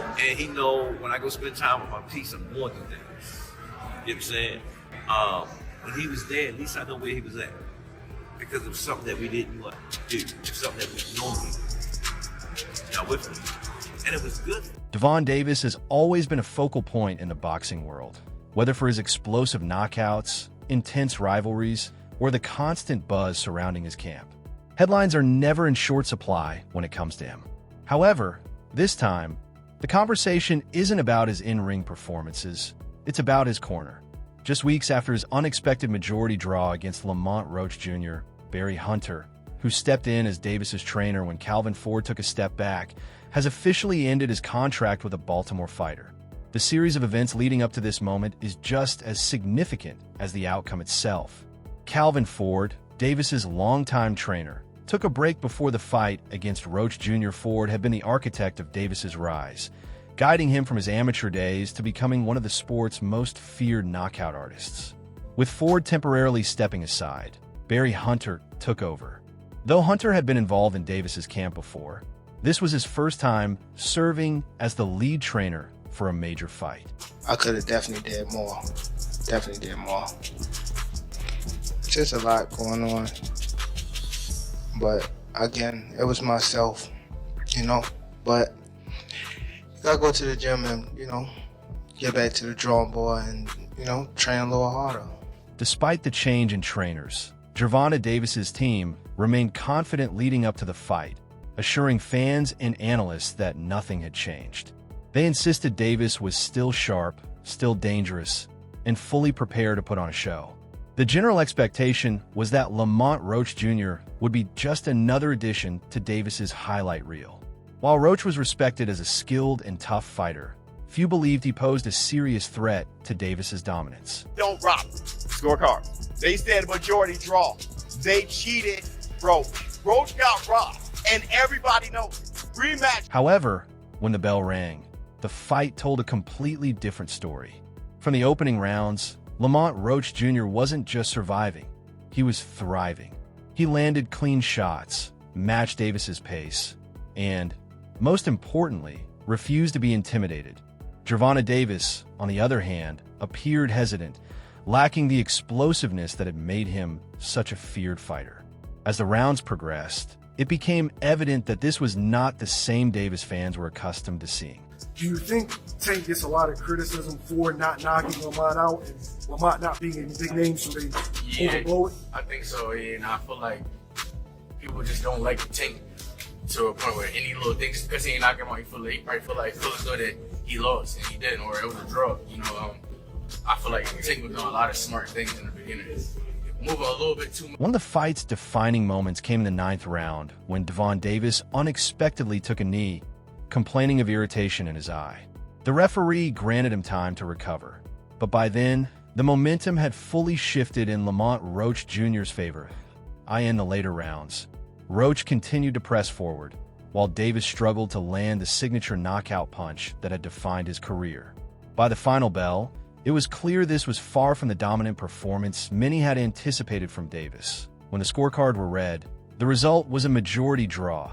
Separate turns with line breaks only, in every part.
And he know when I go spend time with my piece, I'm going through things. You know what I'm saying? When he was there, at least I know where he was at. Because it was something that we didn't do. It was something that we normally not with me. And it was good.
Gervonta Davis has always been a focal point in the boxing world, whether for his explosive knockouts, intense rivalries, or the constant buzz surrounding his camp. Headlines are never in short supply when it comes to him. However, this time, the conversation isn't about his in-ring performances, it's about his corner. Just weeks after his unexpected majority draw against Lamont Roach Jr., Barry Hunter, who stepped in as Davis's trainer when Calvin Ford took a step back, has officially ended his contract with a Baltimore fighter. The series of events leading up to this moment is just as significant as the outcome itself. Calvin Ford, Davis's longtime trainer, took a break before the fight against Roach Jr. Ford had been the architect of Davis's rise, guiding him from his amateur days to becoming one of the sport's most feared knockout artists. With Ford temporarily stepping aside, Barry Hunter took over. Though Hunter had been involved in Davis's camp before, this was his first time serving as the lead trainer for a major fight.
I could have definitely did more. Definitely did more. Just a lot going on. But again, it was myself, But you gotta go to the gym and, get back to the drawing board and, train a little harder.
Despite the change in trainers, Gervonta Davis's team remained confident leading up to the fight, assuring fans and analysts that nothing had changed. They insisted Davis was still sharp, still dangerous, and fully prepared to put on a show. The general expectation was that Lamont Roach Jr. would be just another addition to Davis's highlight reel. While Roach was respected as a skilled and tough fighter, few believed he posed a serious threat to Davis's dominance.
Don't rock. Scorecard. They said majority draw. They cheated Roach. Roach got robbed, and everybody knows. Rematch.
However, when the bell rang, the fight told a completely different story. From the opening rounds, Lamont Roach Jr. wasn't just surviving, he was thriving. He landed clean shots, matched Davis's pace, and, most importantly, refused to be intimidated. Gervonta Davis, on the other hand, appeared hesitant, lacking the explosiveness that had made him such a feared fighter. As the rounds progressed, it became evident that this was not the same Davis fans were accustomed to seeing.
Do you think Tank gets a lot of criticism for not knocking Lamont out and Lamont not being a big name, so they overblow it?
I think so, and I feel like people just don't like Tank to a point where any little thing, just because he ain't knocking him out, he probably feel as though that he lost and he didn't, or it was a draw. I feel like Tank was doing a lot of smart things in the beginning. Moving a little bit too much.
One of the fight's defining moments came in the 9th round when Gervonta Davis unexpectedly took a knee, complaining of irritation in his eye. The referee granted him time to recover, but by then, the momentum had fully shifted in Lamont Roach Jr.'s favor. In the later rounds, Roach continued to press forward, while Davis struggled to land the signature knockout punch that had defined his career. By the final bell, it was clear this was far from the dominant performance many had anticipated from Davis. When the scorecard were read, the result was a majority draw.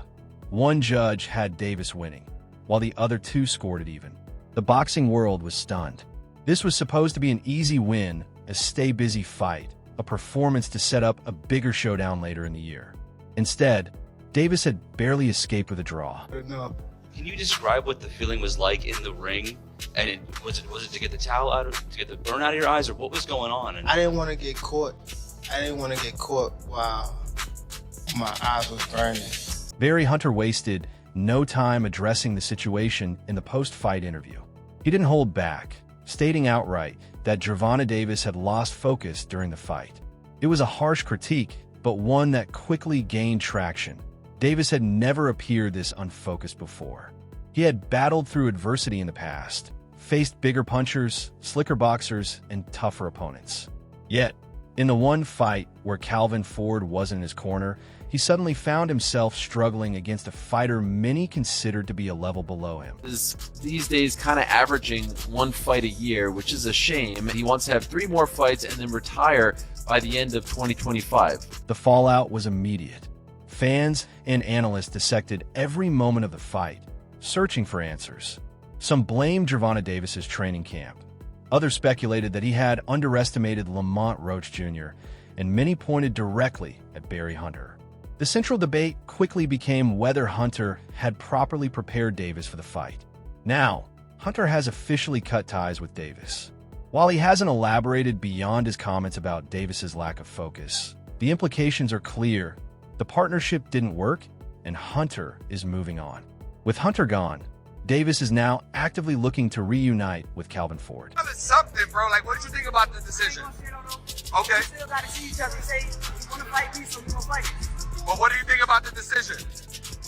One judge had Davis winning, while the other two scored it even. The boxing world was stunned. This was supposed to be an easy win, a stay-busy fight, a performance to set up a bigger showdown later in the year. Instead, Davis had barely escaped with a draw.
Can you describe what the feeling was like in the ring? And was it to get the towel out to get the burn out of your eyes, or what was going on?
I didn't want to get caught. While my eyes was burning.
Barry Hunter wasted no time addressing the situation in the post-fight interview. He didn't hold back, stating outright that Gervonta Davis had lost focus during the fight. It was a harsh critique, but one that quickly gained traction. Davis had never appeared this unfocused before. He had battled through adversity in the past, faced bigger punchers, slicker boxers, and tougher opponents. Yet, in the one fight where Calvin Ford wasn't in his corner, he suddenly found himself struggling against a fighter many considered to be a level below him.
Is these days kind of averaging one fight a year, which is a shame. He wants to have 3 more fights and then retire by the end of 2025.
The fallout was immediate. Fans and analysts dissected every moment of the fight, searching for answers. Some blamed Gervonta Davis's training camp. Others speculated that he had underestimated Lamont Roach Jr., and many pointed directly at Barry Hunter. The central debate quickly became whether Hunter had properly prepared Davis for the fight. Now, Hunter has officially cut ties with Davis. While he hasn't elaborated beyond his comments about Davis's lack of focus, the implications are clear. The partnership didn't work, and Hunter is moving on. With Hunter gone, Davis is now actively looking to reunite with Calvin Ford.
Something, bro. Like, what did you think about the decision? Okay.
We still gotta see each other. Say, you wanna fight me, so we gonna fight.
But what do you think about the decision?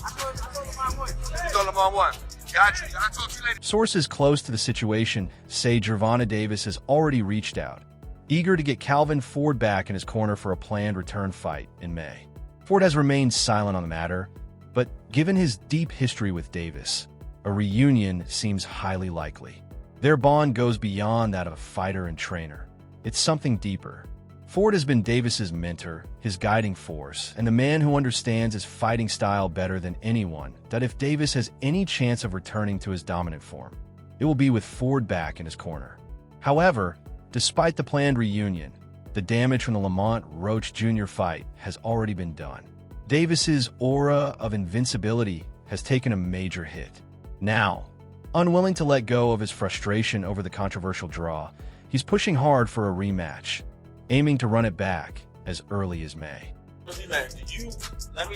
I told him I won.
You told him on what? Got you. I'll talk to you later.
Sources close to the situation say Gervonta Davis has already reached out, eager to get Calvin Ford back in his corner for a planned return fight in May. Ford has remained silent on the matter, but given his deep history with Davis, a reunion seems highly likely. Their bond goes beyond that of a fighter and trainer. It's something deeper. Ford has been Davis's mentor, his guiding force, and the man who understands his fighting style better than anyone, that if Davis has any chance of returning to his dominant form, it will be with Ford back in his corner. However, despite the planned reunion, the damage from the Lamont Roach Jr. fight has already been done. Davis's aura of invincibility has taken a major hit. Now, unwilling to let go of his frustration over the controversial draw, he's pushing hard for a rematch, aiming to run it back as early as May.
Rematch? Did you let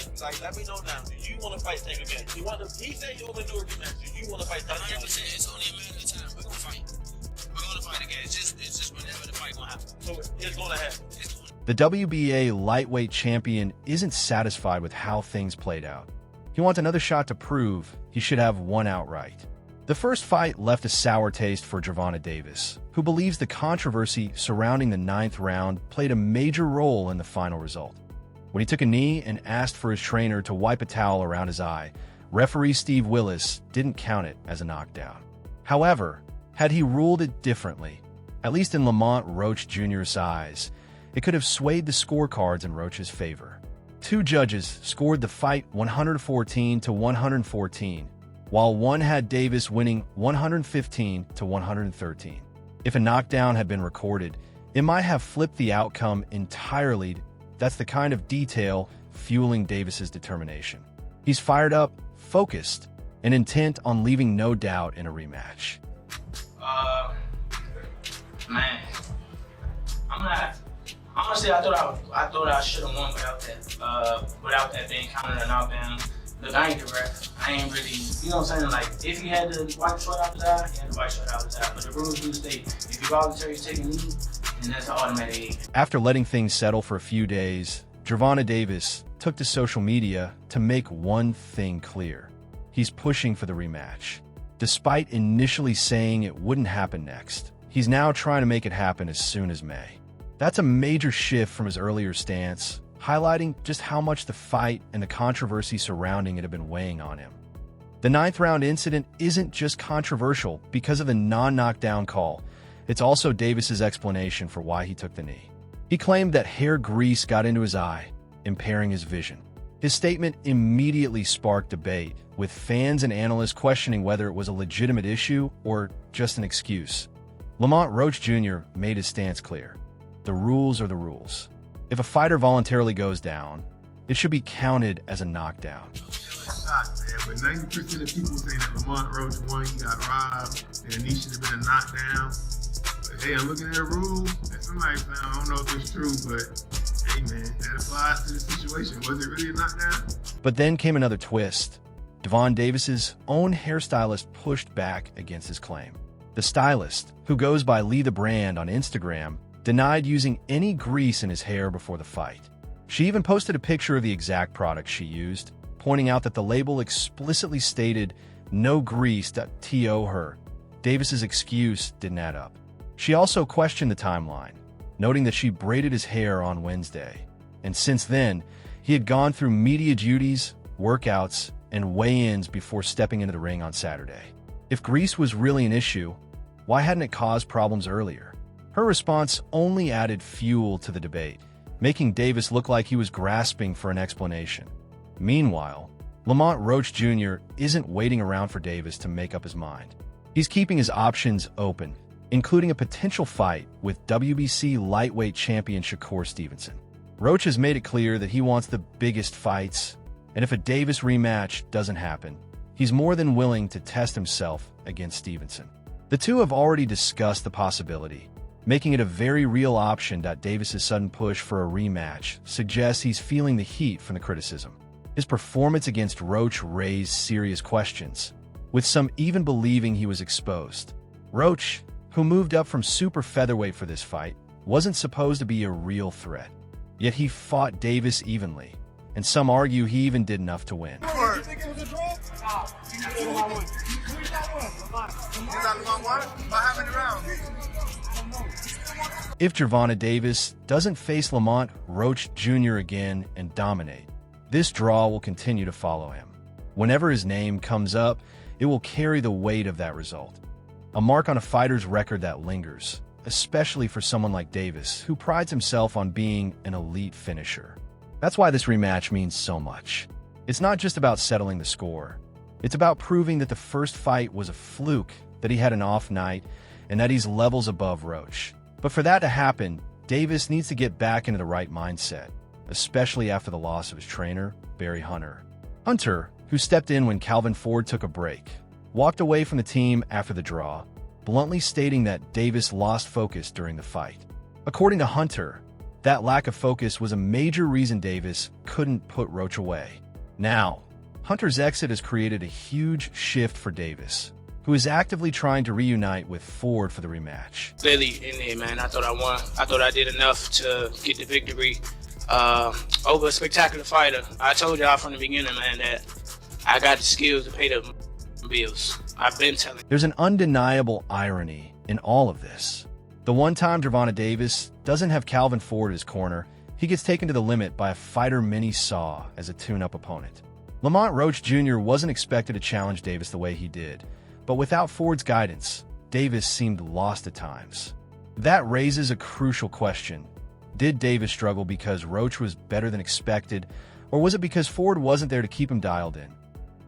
me know now? Do you want to fight Tank again? You want to? He said you want to do a rematch. Do you want to fight Tank again?
100%. It's only a matter of time. We're gonna fight. We're gonna fight again. It's just whenever the fight gonna happen.
So it's gonna happen.
The WBA lightweight champion isn't satisfied with how things played out. He wants another shot to prove he should have won outright. The first fight left a sour taste for Gervonta Davis, who believes the controversy surrounding the 9th round played a major role in the final result. When he took a knee and asked for his trainer to wipe a towel around his eye, referee Steve Willis didn't count it as a knockdown. However, had he ruled it differently, at least in Lamont Roach Jr.'s eyes, it could have swayed the scorecards in Roach's favor. Two judges scored the fight 114-114, while one had Davis winning 115-113. If a knockdown had been recorded, it might have flipped the outcome entirely. That's the kind of detail fueling Davis's determination. He's fired up, focused, and intent on leaving no doubt in a rematch.
Man, honestly, I thought I should have won without that being counted a knockdown. Look, I ain't the ref. I ain't really, you know what I'm saying? Like, if he had to wipe short out his eye, he had to wipe short out his eye. But the rules do state, if you voluntary take a knee, then that's an automatic.
After letting things settle for a few days, Gervonta Davis took to social media to make one thing clear. He's pushing for the rematch. Despite initially saying it wouldn't happen next, he's now trying to make it happen as soon as May. That's a major shift from his earlier stance, highlighting just how much the fight and the controversy surrounding it have been weighing on him. The 9th round incident isn't just controversial because of the non-knockdown call. It's also Davis's explanation for why he took the knee. He claimed that hair grease got into his eye, impairing his vision. His statement immediately sparked debate, with fans and analysts questioning whether it was a legitimate issue or just an excuse. Lamont Roach Jr. made his stance clear. The rules are the rules. If a fighter voluntarily goes down, it should be counted as a knockdown.
But 90% of people say that Lamont Roach won, he got robbed, and he should have been a knockdown. But hey, I'm looking at the rules, and somebody found, I don't know if it's true, but hey man, that applies to the situation. Was it really a knockdown?
But then came another twist. Devon Davis's own hairstylist pushed back against his claim. The stylist, who goes by Lee the Brand on Instagram, denied using any grease in his hair before the fight. She even posted a picture of the exact product she used, pointing out that the label explicitly stated no grease to her. Davis's excuse didn't add up. She also questioned the timeline, noting that she braided his hair on Wednesday, and since then, he had gone through media duties, workouts, and weigh-ins before stepping into the ring on Saturday. If grease was really an issue, why hadn't it caused problems earlier? Her response only added fuel to the debate, making Davis look like he was grasping for an explanation. Meanwhile, Lamont Roach Jr. isn't waiting around for Davis to make up his mind. He's keeping his options open, including a potential fight with WBC lightweight champion Shakur Stevenson. Roach has made it clear that he wants the biggest fights, and if a Davis rematch doesn't happen, he's more than willing to test himself against Stevenson. The two have already discussed the possibility, making it a very real option that Davis's sudden push for a rematch suggests he's feeling the heat from the criticism. His performance against Roach raised serious questions, with some even believing he was exposed. Roach, who moved up from super featherweight for this fight, wasn't supposed to be a real threat. Yet he fought Davis evenly, and some argue he even did enough to win. If Gervonta Davis doesn't face Lamont Roach Jr. again and dominate, this draw will continue to follow him. Whenever his name comes up, it will carry the weight of that result. A mark on a fighter's record that lingers, especially for someone like Davis, who prides himself on being an elite finisher. That's why this rematch means so much. It's not just about settling the score. It's about proving that the first fight was a fluke, that he had an off night, and that he's levels above Roach. But for that to happen, Davis needs to get back into the right mindset, especially after the loss of his trainer, Barry Hunter. Hunter, who stepped in when Calvin Ford took a break, walked away from the team after the draw, bluntly stating that Davis lost focus during the fight. According to Hunter, that lack of focus was a major reason Davis couldn't put Roach away. Now, Hunter's exit has created a huge shift for Davis, who is actively trying to reunite with Ford for the rematch.
Clearly in there, man. I thought I won. I thought I did enough to get the victory over a spectacular fighter. I told y'all from the beginning, man, that I got the skills to pay the bills. I've been telling.
There's an undeniable irony in all of this. The one time Gervonta Davis doesn't have Calvin Ford in his corner, he gets taken to the limit by a fighter many saw as a tune-up opponent. Lamont Roach Jr. wasn't expected to challenge Davis the way he did, but without Ford's guidance, Davis seemed lost at times. That raises a crucial question. Did Davis struggle because Roach was better than expected, or was it because Ford wasn't there to keep him dialed in?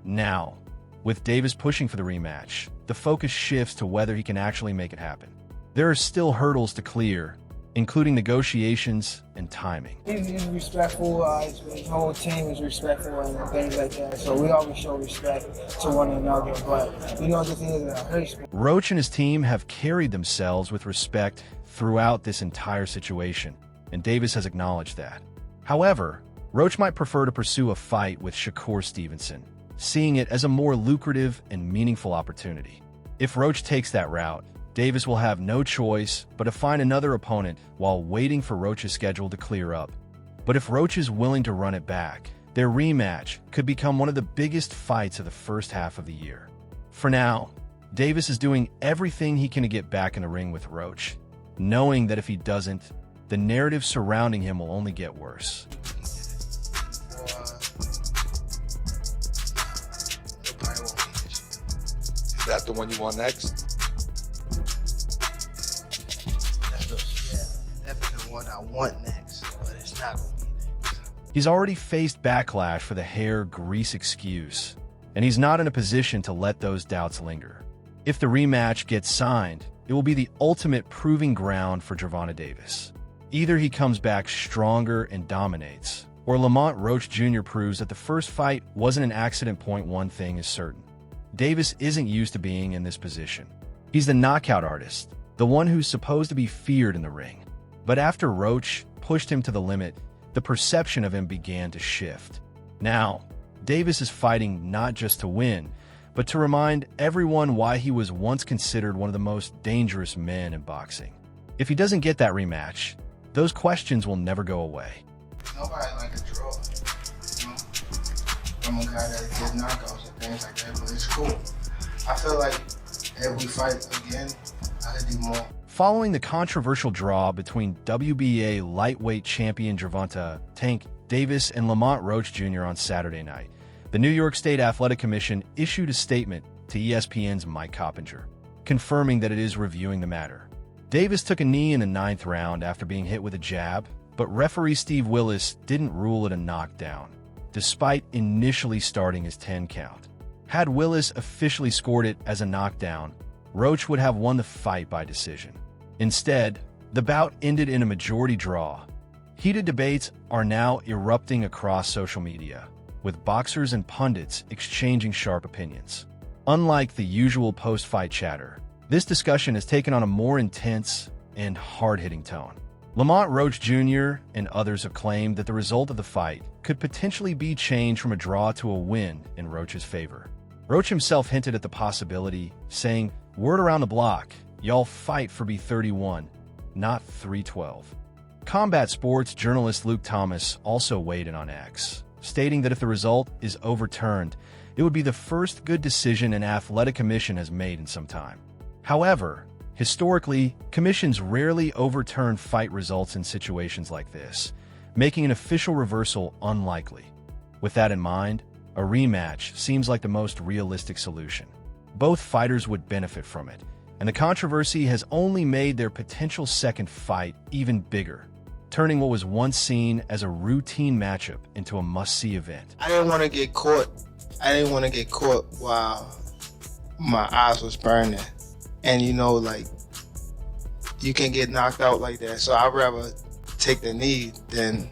Now, with Davis pushing for the rematch, the focus shifts to whether he can actually make it happen. There are still hurdles to clear, including negotiations and timing.
He's respectful, his whole team is respectful and things like that, so we always show respect to one another, but the thing is that hurts.
Roach and his team have carried themselves with respect throughout this entire situation, and Davis has acknowledged that. However, Roach might prefer to pursue a fight with Shakur Stevenson, seeing it as a more lucrative and meaningful opportunity. If Roach takes that route, Davis will have no choice but to find another opponent while waiting for Roach's schedule to clear up. But if Roach is willing to run it back, their rematch could become one of the biggest fights of the first half of the year. For now, Davis is doing everything he can to get back in the ring with Roach, knowing that if he doesn't, the narrative surrounding him will only get worse.
Is that the one you want next?
What I want next, but it's not going to be next.
He's already faced backlash for the hair grease excuse, and he's not in a position to let those doubts linger. If the rematch gets signed, it will be the ultimate proving ground for Gervonta Davis. Either he comes back stronger and dominates, or Lamont Roach Jr. proves that the first fight wasn't an accident. One thing is certain. Davis isn't used to being in this position. He's the knockout artist, the one who's supposed to be feared in the ring. But after Roach pushed him to the limit, the perception of him began to shift. Now, Davis is fighting not just to win, but to remind everyone why he was once considered one of the most dangerous men in boxing. If he doesn't get that rematch, those questions will never go away.
Nobody like a draw, I'm a guy that gets knockouts and things like that, but it's cool. I feel like if we fight again, I could do more.
Following the controversial draw between WBA lightweight champion Gervonta "Tank" Davis and Lamont Roach Jr. on Saturday night, the New York State Athletic Commission issued a statement to ESPN's Mike Coppinger, confirming that it is reviewing the matter. Davis took a knee in the 9th round after being hit with a jab, but referee Steve Willis didn't rule it a knockdown, despite initially starting his 10 count. Had Willis officially scored it as a knockdown, Roach would have won the fight by decision. Instead, the bout ended in a majority draw. Heated debates are now erupting across social media, with boxers and pundits exchanging sharp opinions. Unlike the usual post-fight chatter, this discussion has taken on a more intense and hard-hitting tone. Lamont Roach Jr. and others have claimed that the result of the fight could potentially be changed from a draw to a win in Roach's favor. Roach himself hinted at the possibility, saying, "Word around the block, y'all fight for B31, not 312. Combat sports journalist Luke Thomas also weighed in on X, stating that if the result is overturned, it would be the first good decision an athletic commission has made in some time. However, historically, commissions rarely overturn fight results in situations like this, making an official reversal unlikely. With that in mind, a rematch seems like the most realistic solution. Both fighters would benefit from it, and the controversy has only made their potential second fight even bigger, turning what was once seen as a routine matchup into a must-see event.
I didn't want to get caught. I didn't want to get caught while my eyes was burning. And like, you can get knocked out like that. So I'd rather take the knee than,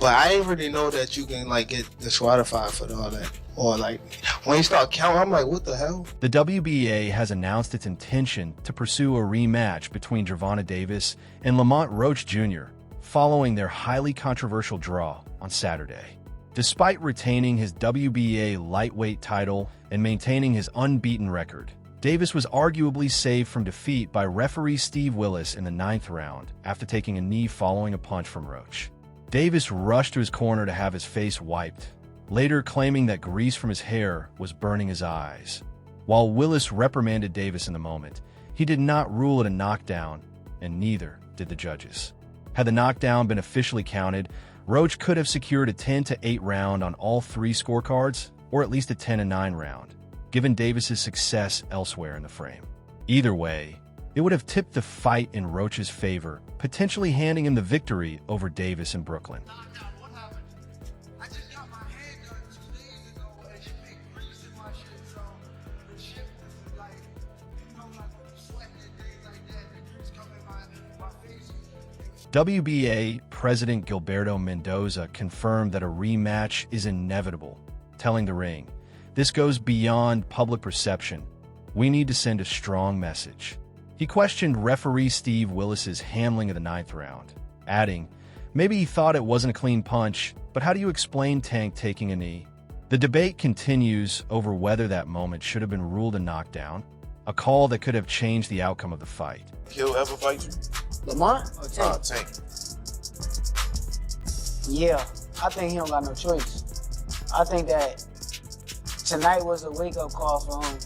But I didn't really know that you can get disqualified for all that. Or when you start counting, I'm like, what the hell?
The WBA has announced its intention to pursue a rematch between Gervonta Davis and Lamont Roach Jr. following their highly controversial draw on Saturday. Despite retaining his WBA lightweight title and maintaining his unbeaten record, Davis was arguably saved from defeat by referee Steve Willis in the 9th round after taking a knee following a punch from Roach. Davis rushed to his corner to have his face wiped, later claiming that grease from his hair was burning his eyes. While Willis reprimanded Davis in the moment, he did not rule it a knockdown, and neither did the judges. Had the knockdown been officially counted, Roach could have secured a 10-8 round on all three scorecards, or at least a 10-9 round, given Davis's success elsewhere in the frame. Either way, it would have tipped the fight in Roach's favor, potentially handing him the victory over Davis in Brooklyn. WBA President Gilberto Mendoza confirmed that a rematch is inevitable, telling the ring, "This goes beyond public perception. We need to send a strong message." He questioned referee Steve Willis's handling of the 9th round, adding, "Maybe he thought it wasn't a clean punch, but how do you explain Tank taking a knee?" The debate continues over whether that moment should have been ruled a knockdown, a call that could have changed the outcome of the fight.
He'll ever fight you?
Lamont or Tank?
Tank.
Yeah, I think he don't got no choice. I think that tonight was a wake-up call for him,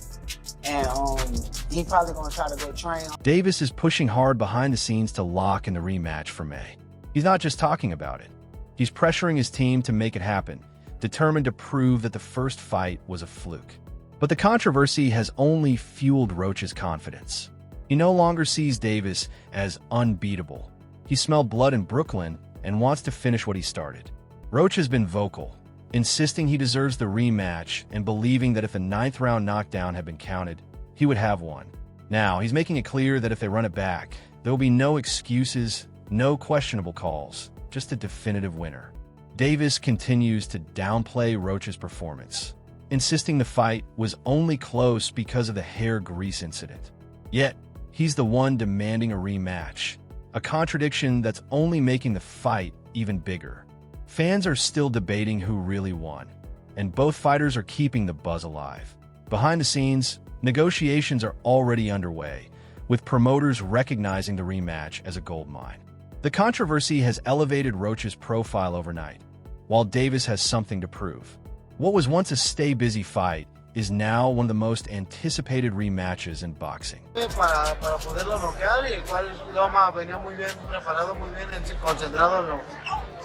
and he probably gonna try to go train.
Davis is pushing hard behind the scenes to lock in the rematch for May. He's not just talking about it. He's pressuring his team to make it happen, determined to prove that the first fight was a fluke. But the controversy has only fueled Roach's confidence. He no longer sees Davis as unbeatable. He smelled blood in Brooklyn and wants to finish what he started. Roach has been vocal, insisting he deserves the rematch and believing that if the 9th round knockdown had been counted, he would have won. Now, he's making it clear that if they run it back, there will be no excuses, no questionable calls, just a definitive winner. Davis continues to downplay Roach's performance, insisting the fight was only close because of the hair grease incident. Yet, he's the one demanding a rematch, a contradiction that's only making the fight even bigger. Fans are still debating who really won, and both fighters are keeping the buzz alive. Behind the scenes, negotiations are already underway, with promoters recognizing the rematch as a goldmine. The controversy has elevated Roach's profile overnight, while Davis has something to prove. What was once a stay-busy fight is now one of the most anticipated rematches in boxing.
Para poderlo noquear, y el cual Loma venía muy bien preparado, muy bien concentrado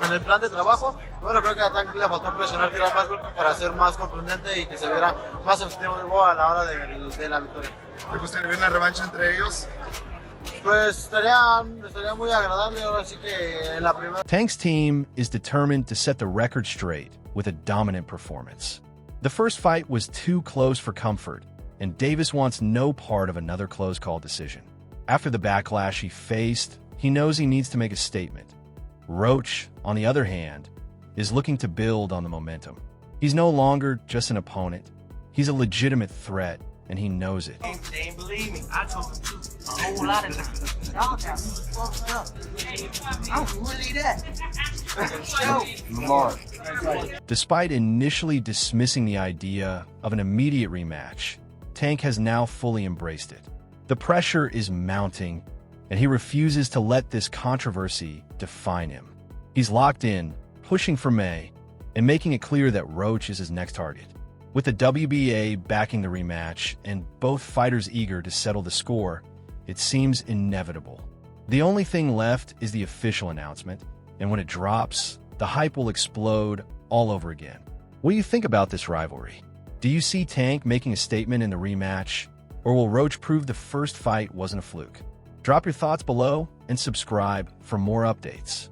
en el plan de trabajo. Bueno, creo que a Tank le faltó presionar, tirar más golpes para ser más contundente y que se viera más efectivo a la hora de la victoria.
¿Te gustaría ver una revancha entre ellos?
Pues estaría muy agradable, ahora sí que en la primera.
Tank's team is determined to set the record straight with a dominant performance. The first fight was too close for comfort, and Davis wants no part of another close call decision. After the backlash he faced, he knows he needs to make a statement. Roach, on the other hand, is looking to build on the momentum. He's no longer just an opponent. He's a legitimate threat, and he knows it.
They ain't believe me. I told them too a whole lot of times. Y'all got me fucked up. I'm really that.
Despite initially dismissing the idea of an immediate rematch, Tank has now fully embraced it. The pressure is mounting, and he refuses to let this controversy define him. He's locked in, pushing for May, and making it clear that Roach is his next target. With the WBA backing the rematch and both fighters eager to settle the score, it seems inevitable. The only thing left is the official announcement, and when it drops, the hype will explode all over again. What do you think about this rivalry? Do you see Tank making a statement in the rematch, or will Roach prove the first fight wasn't a fluke? Drop your thoughts below and subscribe for more updates.